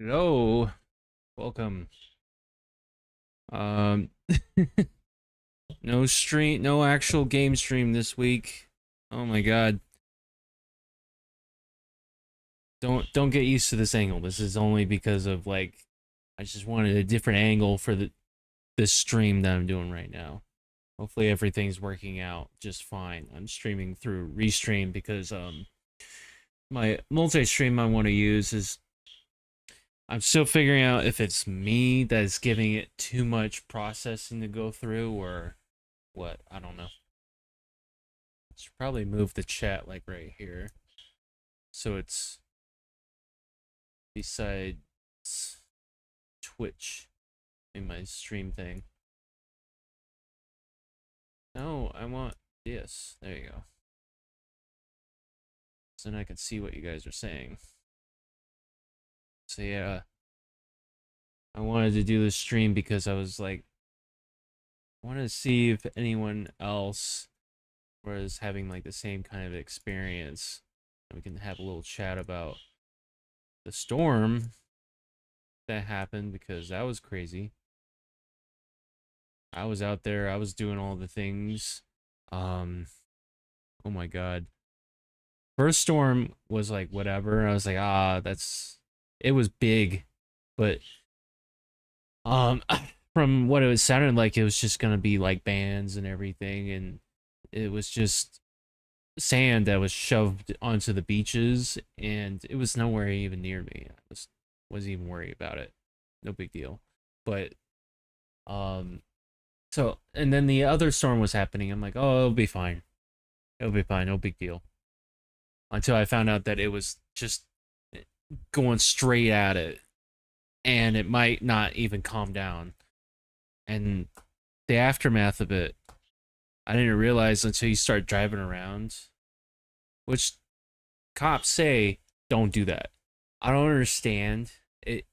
Hello, welcome. Um, no stream, no actual game stream this week. Oh my god. Don't get used to this angle. This is only because of like I just wanted a different angle for this stream that I'm doing right now. Hopefully everything's working out just fine. I'm streaming through Restream because my multi-stream I want to use is I'm still figuring out if it's me that's giving it too much processing to go through or what. I don't know. Should probably move the chat like right here. So it's besides Twitch in my stream thing. No, I want this. There you go. So then I can see what you guys are saying. So yeah, I wanted to do this stream because I was like, I wanted to see if anyone else was having like the same kind of experience. And we can have a little chat about the storm that happened because that was crazy. I was out there, I was doing all the things. Um, oh my god. First storm was like whatever. I was like, that's it was big, but um from what it was sounded like it was just gonna be like bands and everything, and it was just sand that was shoved onto the beaches, and it was nowhere even near me. Wasn't even worried about it. No big deal. But um so and then the other storm was happening. I'm like, oh, it'll be fine. It'll be fine, no big deal. Until I found out that it was just going straight at it and it might not even calm down. And the aftermath of it, I didn't realize until you start driving around, which cops say don't do that. I don't understand it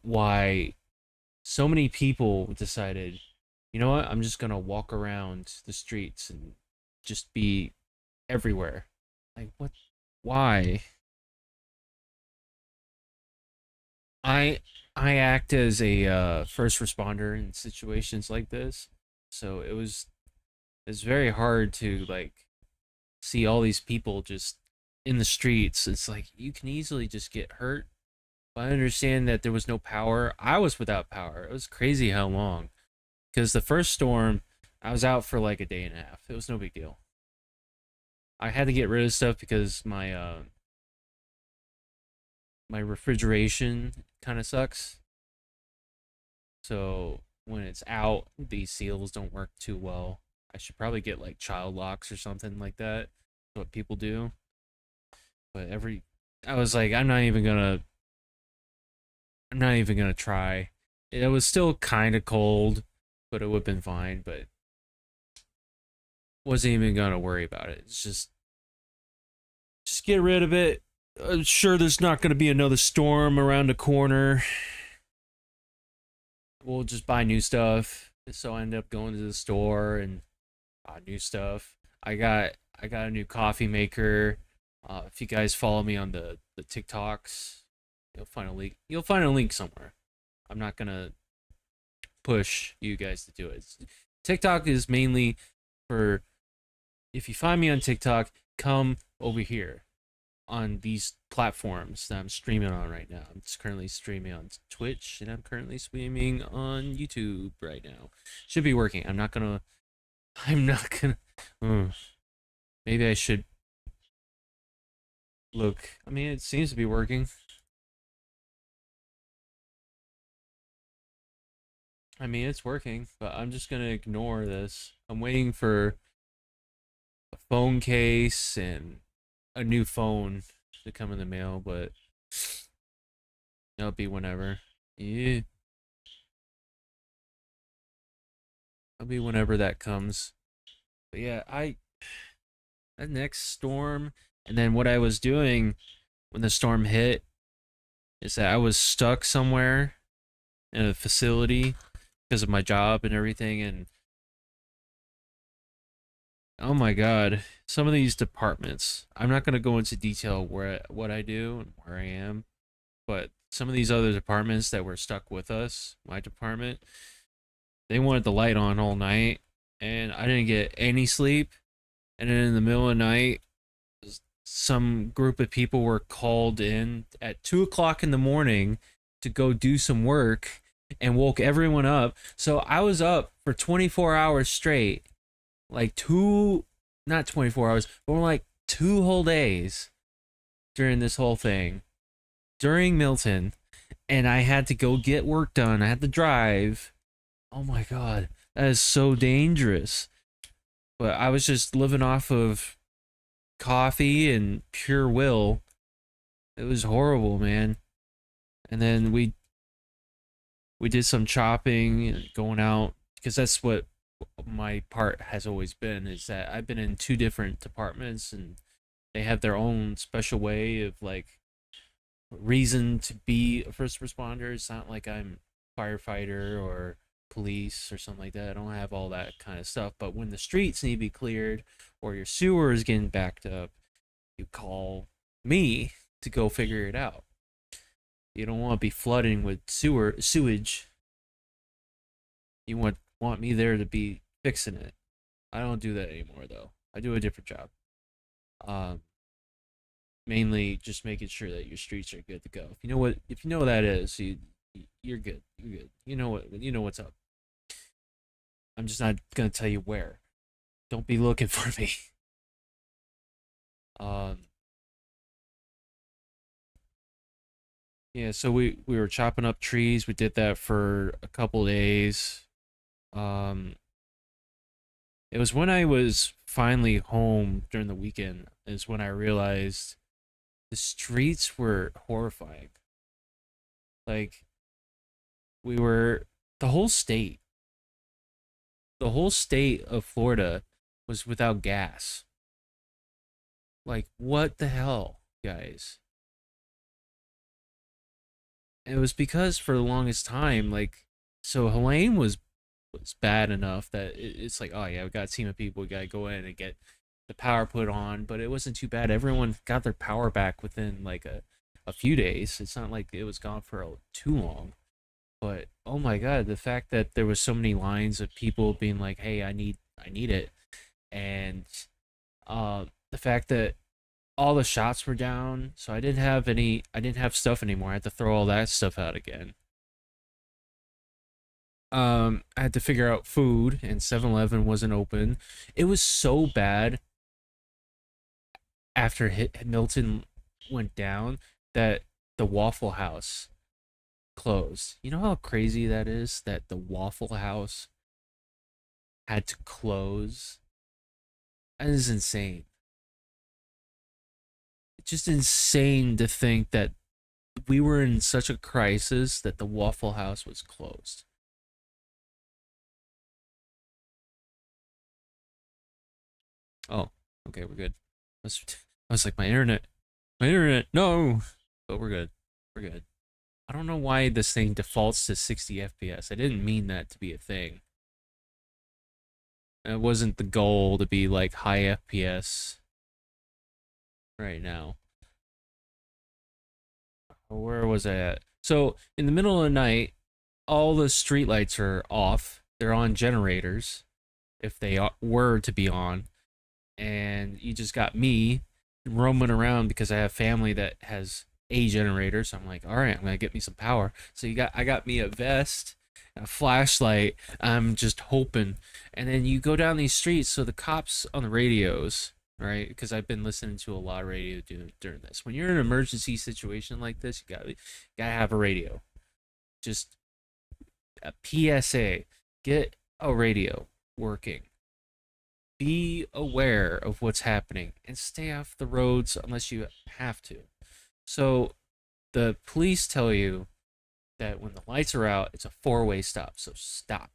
why so many people decided, you know what, I'm just gonna walk around the streets and just be everywhere. Like what? Why? I I act as a first responder in situations like this, so it's very hard to like see all these people just in the streets. It's like you can easily just get hurt. But I understand that there was no power. I was without power. It was crazy how long. Because the first storm, I was out for like a day and a half. It was no big deal. I had to get rid of stuff because my refrigeration kind of sucks. So when it's out, these seals don't work too well. I should probably get like child locks or something like that. What people do. But I was like, I'm not even gonna try. It was still kind of cold, but it would have been fine. But wasn't even gonna worry about it. It's just get rid of it. I'm sure there's not gonna be another storm around the corner. We'll just buy new stuff. So I ended up going to the store and bought new stuff. I got a new coffee maker. If you guys follow me on the TikToks, you'll find a link. You'll find a link somewhere. I'm not gonna push you guys to do it. TikTok is mainly for if you find me on TikTok, come over here on these platforms that I'm streaming on right now. I'm just currently streaming on Twitch and I'm currently streaming on YouTube right now. Should be working. I'm not gonna maybe I should look. I mean, it seems to be working. I mean, it's working, but I'm just gonna ignore this. I'm waiting for a phone case and a new phone to come in the mail, but it'll be whenever. Yeah, it'll be whenever that comes. But yeah, that next storm, and then what I was doing when the storm hit is that I was stuck somewhere in a facility because of my job and everything, and oh my god, some of these departments. I'm not gonna go into detail where what I do and where I am, But some of these other departments that were stuck with us, my department, they wanted the light on all night, and I didn't get any sleep. And then in the middle of the night, some group of people were called in at 2 o'clock in the morning to go do some work and woke everyone up. So I was up for 24 hours straight, like not 24 hours, but more like 2 whole days during this whole thing, during Milton. And I had to go get work done. I had to drive. Oh my God, that is so dangerous. But I was just living off of coffee and pure will. It was horrible, man. And then we did some chopping and going out, because that's what my part has always been, is that I've been in two different departments, and they have their own special way of like reason to be a first responder. It's not like I'm firefighter or police or something like that. I don't have all that kind of stuff. But when the streets need to be cleared or your sewer is getting backed up, you call me to go figure it out. You don't want to be flooding with sewage. You want me there to be fixing it. I don't do that anymore though. I do a different job. Um, Mainly just making sure that your streets are good to go. If you know what that is, you're good. You're good. You know what's up. I'm just not gonna tell you where. Don't be looking for me. Um, yeah. So we were chopping up trees. We did that for a couple days. Um, it was when I was finally home during the weekend is when I realized the streets were horrifying. Like we were the whole state, the whole state of Florida was without gas. Like what the hell, guys? And it was because for the longest time, like, so Helene was bad enough that it's like, oh yeah, we got a team of people, we gotta go in and get the power put on, but it wasn't too bad. Everyone got their power back within like a few days. It's not like it was gone for too long. But oh my God, the fact that there was so many lines of people being like, "Hey, I need it," and the fact that all the shots were down, so I didn't have stuff anymore. I had to throw all that stuff out again. I had to figure out food, and 7-Eleven wasn't open. It was so bad after Milton went down that the Waffle House closed. You know how crazy that is that the Waffle House had to close? That is insane. It's just insane to think that we were in such a crisis that the Waffle House was closed. Oh, okay, we're good. I was like, my internet, no. But we're good. We're good. I don't know why this thing defaults to 60 FPS. I didn't mean that to be a thing. It wasn't the goal to be like high FPS right now. Where was I at? So in the middle of the night, all the streetlights are off. They're on generators, if they were to be on, and you just got me roaming around because I have family that has a generator. So I'm like, all right, I'm gonna get me some power. So I got me a vest, a flashlight. I'm just hoping, and then you go down these streets. So the cops on the radios, right? Because I've been listening to a lot of radio during this. When you're in an emergency situation like this, you gotta have a radio. Just a PSA. Get a radio working. Be aware of what's happening and stay off the roads unless you have to. So the police tell you that when the lights are out, it's a four-way stop. So stop.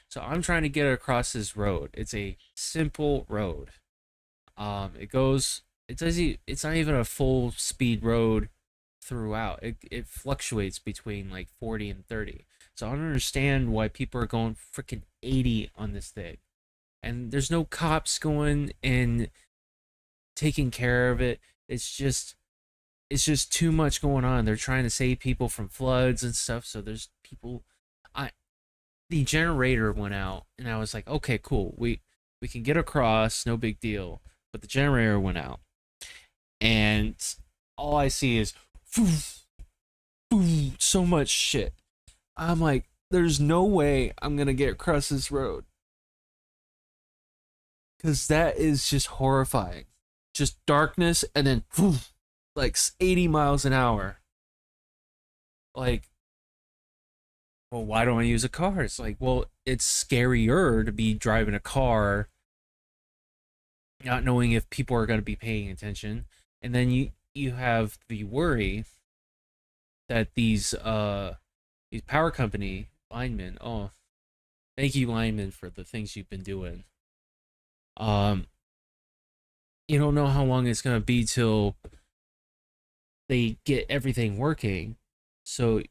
So I'm trying to get across this road. It's a simple road. It's not even a full speed road throughout. It fluctuates between like 40 and 30. So I don't understand why people are going freaking 80 on this thing. And there's no cops going and taking care of it. It's just it's just too much going on. They're trying to save people from floods and stuff. So there's people. I The generator went out, and I was like, okay, cool. We can get across, no big deal. But the generator went out, and all I see is so much shit. I'm like, there's no way I'm gonna get across this road, because that is just horrifying. Just darkness, and then like 80 miles an hour. Like, well, why don't I use a car? It's like, well, it's scarier to be driving a car, not knowing if people are going to be paying attention, and then you have the worry that these power company linemen. Oh, thank you, linemen, for the things you've been doing. Um, you don't know how long it's going to be till they get everything working. So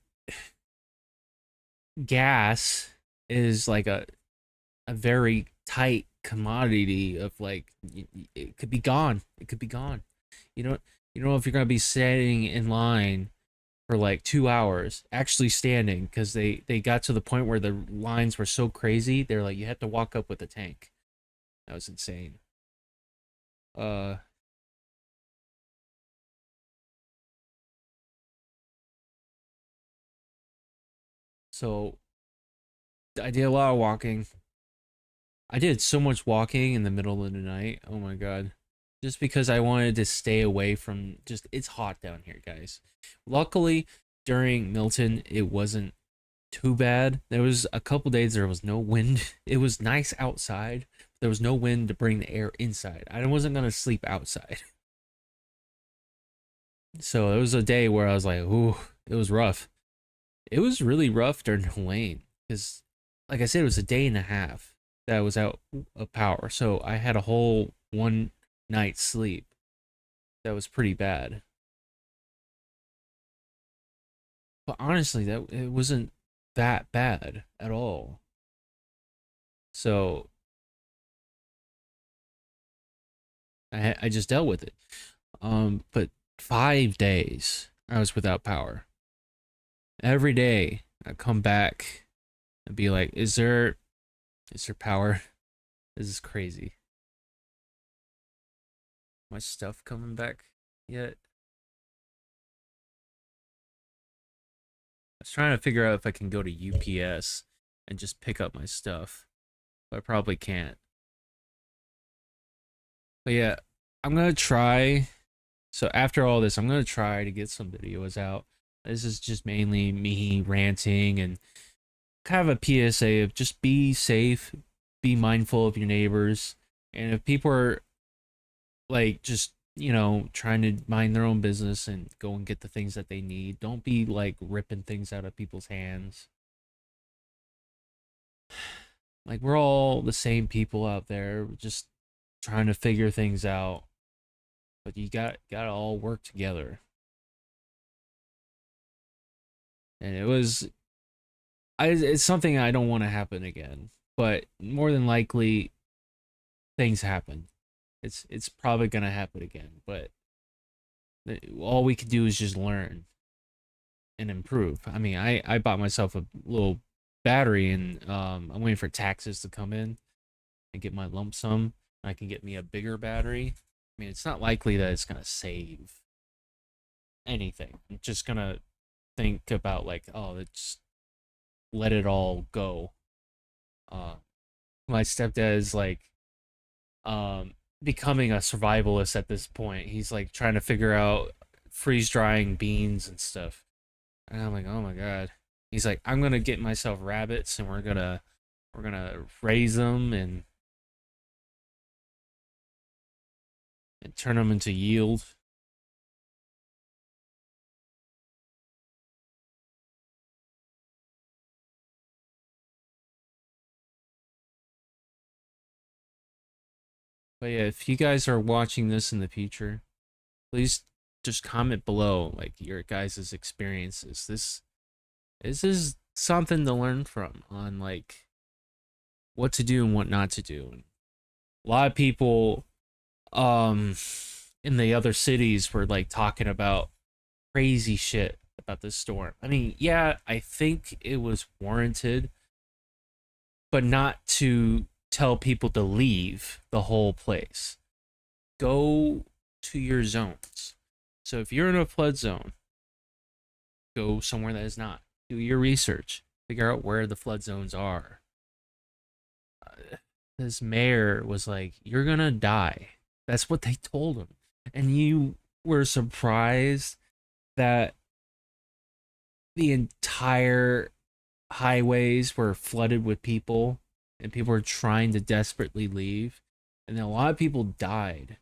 gas is like a very tight commodity of like it could be gone. It could be gone. You don't know if you're gonna be standing in line for like 2 hours, actually standing, because they got to the point where the lines were so crazy. They're like, you have to walk up with a tank. That was insane. Uh, so I did a lot of walking. I did so much walking in the middle of the night. Oh my god. Just because I wanted to stay away from just it's hot down here, guys. Luckily, during Milton, it wasn't too bad. There was a couple days there was no wind. It was nice outside. There was no wind to bring the air inside. I wasn't gonna sleep outside. So it was a day where I was like, ooh, it was rough. It was really rough during Helene because, like I said, it was a day and a half that I was out of power. So I had a whole one night's sleep. That was pretty bad. But honestly, that it wasn't that bad at all. So I just dealt with it. But 5 days I was without power. Every day I come back and be like, is there power? This is crazy. My stuff coming back yet? I was trying to figure out if I can go to UPS and just pick up my stuff, but I probably can't. But yeah, I'm gonna try. So after all this, I'm gonna try to get some videos out. This is just mainly me ranting and kind of a PSA of just be safe, be mindful of your neighbors, and if people are like just trying to mind their own business and go and get the things that they need, don't be like ripping things out of people's hands. Like, we're all the same people out there, just trying to figure things out, but you got to all work together. And it's something I don't want to happen again, but more than likely things happen. It's probably gonna happen again, but all we can do is just learn and improve. I mean, I bought myself a little battery, and I'm waiting for taxes to come in and get my lump sum. I can get me a bigger battery. I mean, it's not likely that it's gonna save anything. I'm just gonna think about like, oh, let's let it all go. Uh, my stepdad is like, becoming a survivalist at this point. He's like trying to figure out freeze drying beans and stuff. And I'm like, oh my god. He's like, I'm gonna get myself rabbits, and we're gonna raise them and turn them into yield. But yeah, if you guys are watching this in the future, please just comment below like your guys' experiences. This is something to learn from on like what to do and what not to do. And a lot of people um in the other cities were like talking about crazy shit about this storm. I mean, yeah, I think it was warranted, but not to tell people to leave the whole place. Go to your zones. So if you're in a flood zone, go somewhere that is not. Do your research. Figure out where the flood zones are. This mayor was like, "You're gonna die." That's what they told him, and you were surprised that the entire highways were flooded with people, and people were trying to desperately leave, and a lot of people died,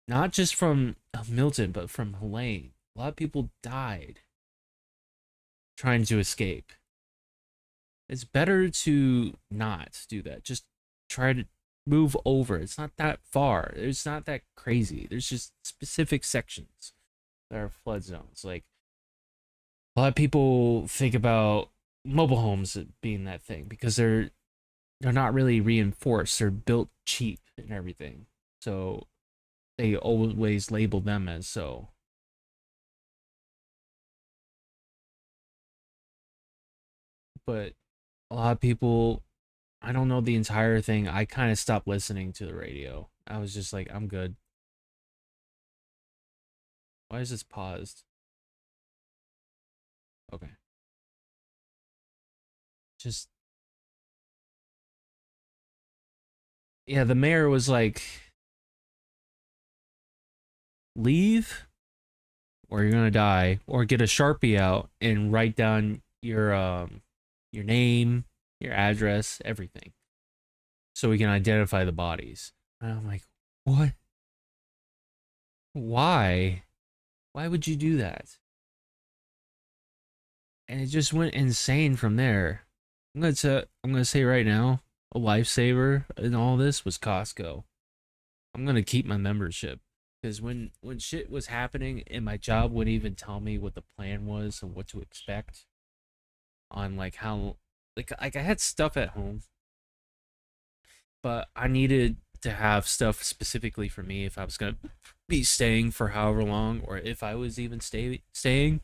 not just from Milton, but from Helene. A lot of people died trying to escape. It's better to not do that. Just try to move over. It's not that far. It's not that crazy. There's just specific sections that are flood zones. Like a lot of people think about mobile homes being that thing because they're not really reinforced. They're built cheap and everything. So they always label them as so. But a lot of people, I don't know the entire thing. I kind of stopped listening to the radio. I was just like, I'm good. Why is this paused? Okay. Just, yeah, the mayor was like, leave or you're gonna die, or get a Sharpie out and write down your name, your address, everything. So we can identify the bodies. And I'm like, what? Why? Why would you do that? And it just went insane from there. I'm gonna say right now, a lifesaver in all this was Costco. I'm gonna keep my membership because when shit was happening and my job wouldn't even tell me what the plan was and what to expect on like how like I had stuff at home, but I needed to have stuff specifically for me if I was gonna be staying for however long or if I was even staying.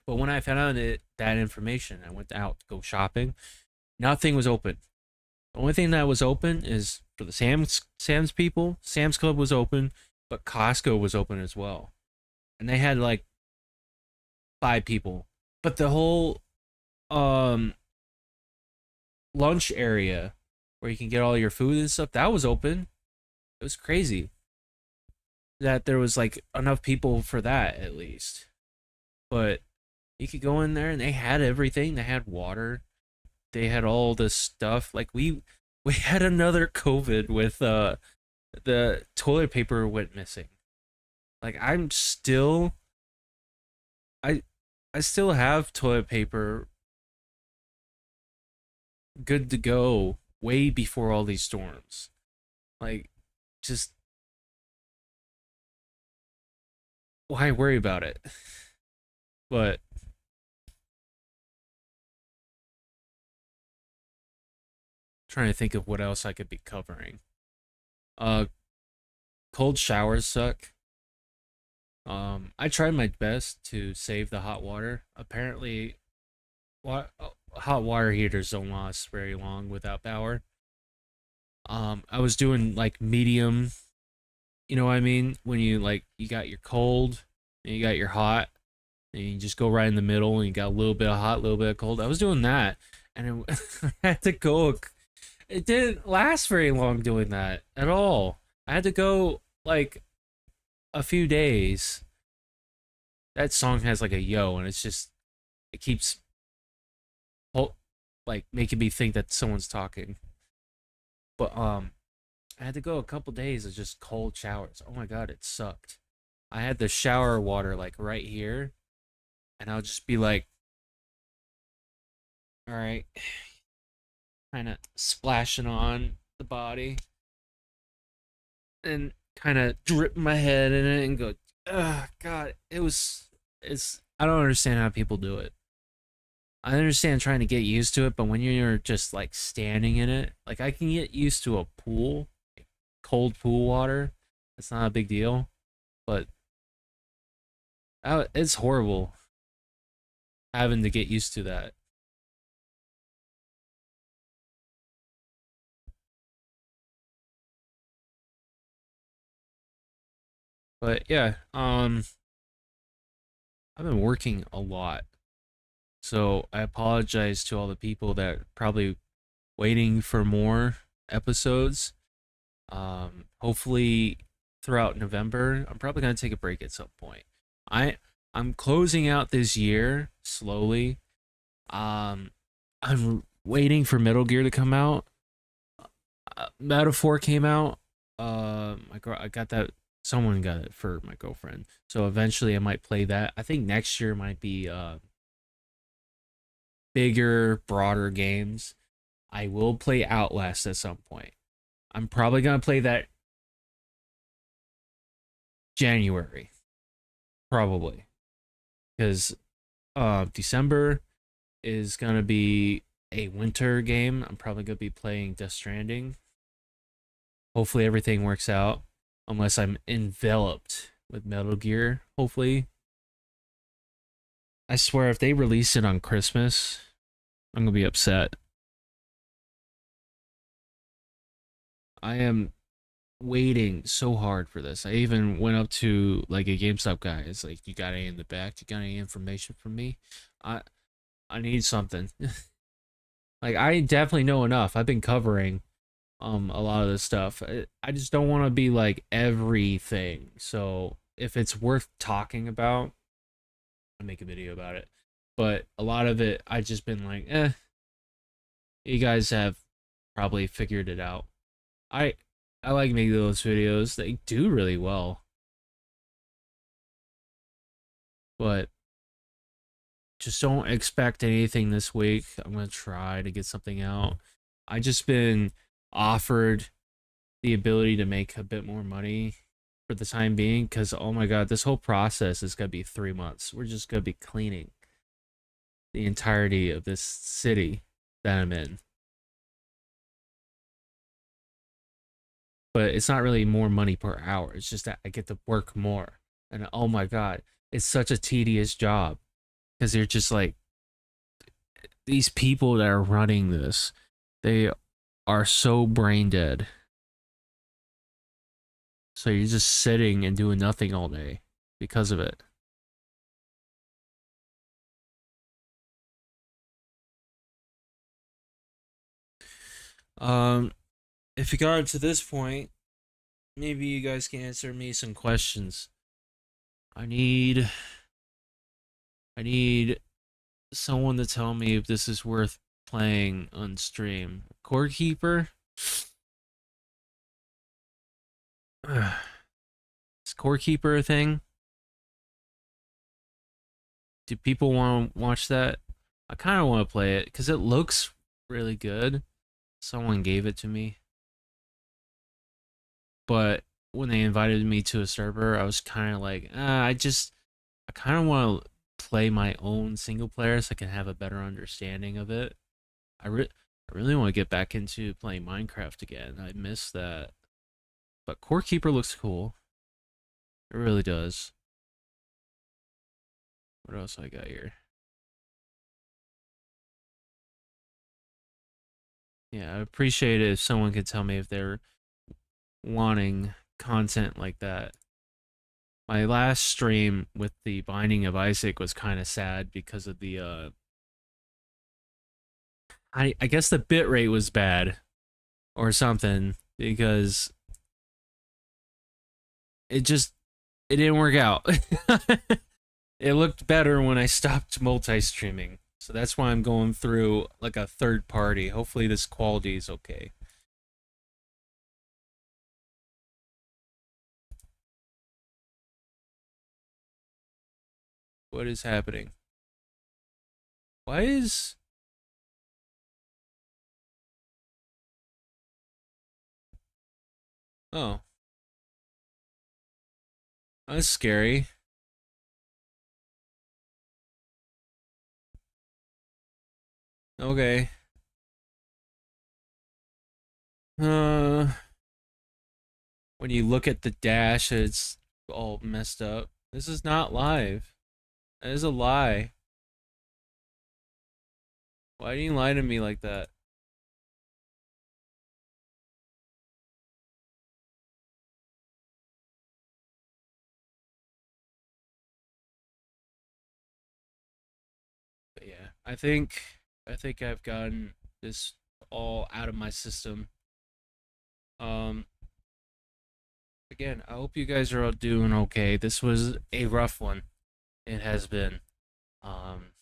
But when I found out that information, I went out to go shopping. Nothing was open. The only thing that was open is for the Sam's people. Sam's Club was open, but Costco was open as well, and they had like 5 people. But the whole um lunch area where you can get all your food and stuff that was open. It was crazy that there was like enough people for that at least. But you could go in there and they had everything. They had water. They had all this stuff. Like we had another COVID with the toilet paper went missing. Like I I still have toilet paper good to go way before all these storms. Like just why worry about it? But trying to think of what else I could be covering. Uh Cold showers suck. I tried my best to save the hot water. Apparently, hot water heaters don't last very long without power. I was doing like medium. You know what I mean? When you like you got your cold and you got your hot, and you just go right in the middle, and you got a little bit of hot, a little bit of cold. I was doing that, and I had to go. It didn't last very long doing that at all. I had to go like a few days. That song has like a yo, and it's just it keeps like making me think that someone's talking. But I had to go a couple days of just cold showers. Oh my god, it sucked. I had the shower water like right here, and I'll just be like, all right, kind of splashing on the body, and kind of drip my head in it and go, oh god, it's I don't understand how people do it. I understand trying to get used to it, but when you're just like standing in it, like I can get used to a pool, cold pool water. It's not a big deal, but It's horrible having to get used to that. But yeah, I've been working a lot. So I apologize to all the people that probably waiting for more episodes. Hopefully throughout November, I'm probably gonna take a break at some point. I I'm closing out this year slowly. Um, I'm waiting for Metal Gear to come out. Metaphor came out. I got that. Someone got it for my girlfriend. So eventually, I might play that. I think next year might be bigger, broader games. I will play Outlast at some point. I'm probably gonna play that January, probably, because December is gonna be a winter game. I'm probably gonna be playing Death Stranding. Hopefully everything works out, unless I'm enveloped with Metal Gear. Hopefully, I swear if they release it on Christmas, I'm gonna be upset. I am waiting so hard for this. I even went up to like a GameStop guy. It's like, you got any in the back? You got any information from me? I I need something. Like I definitely know enough. I've been covering a lot of this stuff. I just don't want to be like everything. So if it's worth talking about, I'll make a video about it. But a lot of it I just been like, you guys have probably figured it out. I I like making those videos. They do really well. But just don't expect anything this week. I'm gonna try to get something out. I just been offered the ability to make a bit more money for the time being because oh my god, this whole process is gonna be 3 months. We're just gonna be cleaning the entirety of this city that I'm in. But it's not really more money per hour. It's just that I get to work more. And oh my god, it's such a tedious job because they're just like these people that are running this, they are so brain dead. So you're just sitting and doing nothing all day because of it. Um, if you got to this point, maybe you guys can answer me some questions. I need I need someone to tell me if this is worth playing on stream. Core Keeper? Is Core Keeper a thing? Do people want to watch that? I kind of want to play it because it looks really good. Someone gave it to me, but when they invited me to a server, I was kind of like, I kind of want to play my own single player so I can have a better understanding of it. I really want to get back into playing Minecraft again. I miss that. But Core Keeper looks cool. It really does. What else I got here? Yeah, I appreciate it if someone could tell me if they're wanting content like that. My last stream with the Binding of Isaac was kind of sad because of the I guess the bitrate was bad or something because it just it didn't work out. It looked better when I stopped multi-streaming. So that's why I'm going through like a third party. Hopefully this quality is okay. What is happening? Why is Oh, that's scary. Okay. Uh when you look at the dash, it's all messed up. This is not live. That is a lie. Why do you lie to me like that? But yeah, I think I've gotten this all out of my system. Um Again, I hope you guys are all doing okay. This was a rough one. It has been. Um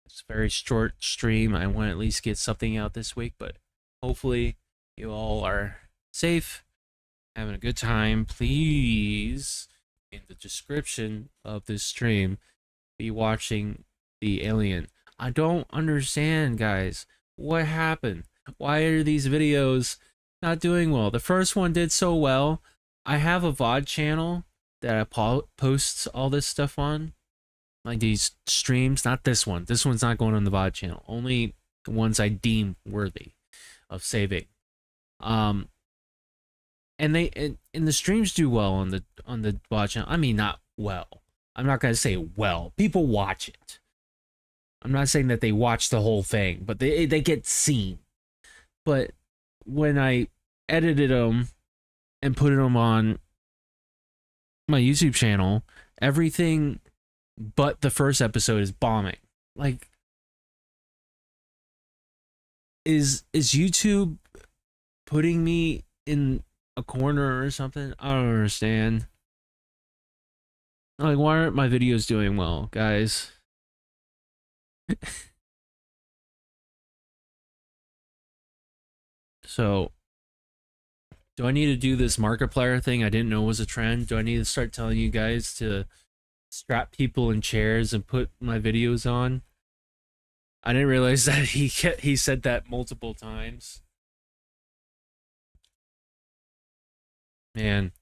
it's a very short stream. I want to at least get something out this week, but hopefully you all are safe, having a good time. Please, in the description of this stream, be watching the alien. I don't understand, guys. What happened? Why are these videos not doing well? The first one did so well. I have a VOD channel that I posts all this stuff on, like these streams. Not this one. This one's not going on the VOD channel. Only the ones I deem worthy of saving. Um, and the streams do well on the VOD channel. I mean, not well. I'm not gonna say well. People watch it. I'm not saying that they watch the whole thing, but they get seen. But when I edited them and put them on my YouTube channel, everything but the first episode is bombing. Like, is YouTube putting me in a corner or something? I don't understand. Like, why aren't my videos doing well, guys? So, do I need to do this Markiplier thing I didn't know was a trend? Do I need to start telling you guys to strap people in chairs and put my videos on? I didn't realize that he said that multiple times. Man,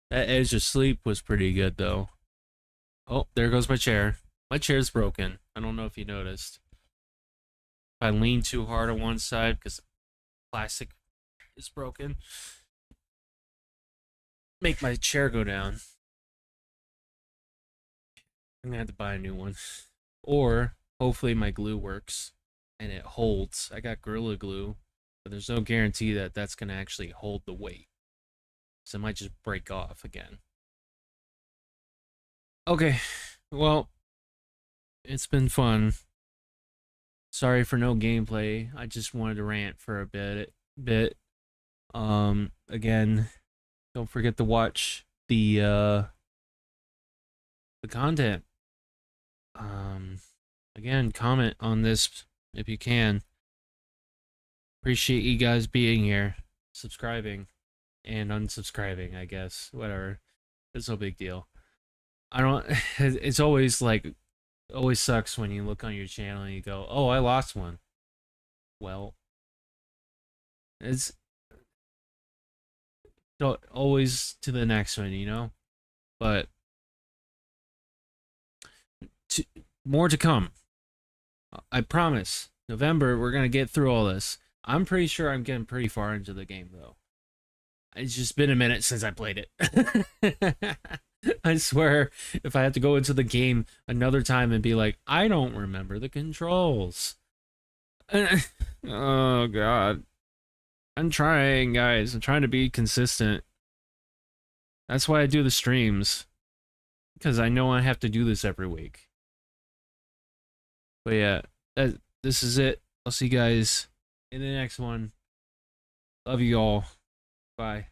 that edge of sleep was pretty good though. Oh, there goes my chair. My chair's broken. I don't know if you noticed. If I lean too hard on one side because plastic is broken, make my chair go down. I'm gonna have to buy a new one. Or hopefully my glue works and it holds. I got Gorilla Glue, but there's no guarantee that that's gonna actually hold the weight. So it might just break off again. Okay, well, it's been fun. Sorry for no gameplay. I just wanted to rant for a bit. Again, don't forget to watch the content. Again, comment on this if you can. Appreciate you guys being here, subscribing, and unsubscribing, I guess. Whatever. It's no big deal. I don't it's always like always sucks when you look on your channel and you go, "Oh, I lost one." Well, it's always to the next one, you know? But more to come. I promise. November, we're gonna get through all this. I'm pretty sure I'm getting pretty far into the game, though. It's just been a minute since I played it. I swear, if I have to go into the game another time and be like, I don't remember the controls. Oh, God. I'm trying, guys. I'm trying to be consistent. That's why I do the streams. Because I know I have to do this every week. But yeah, this is it. I'll see you guys in the next one. Love you all. Bye.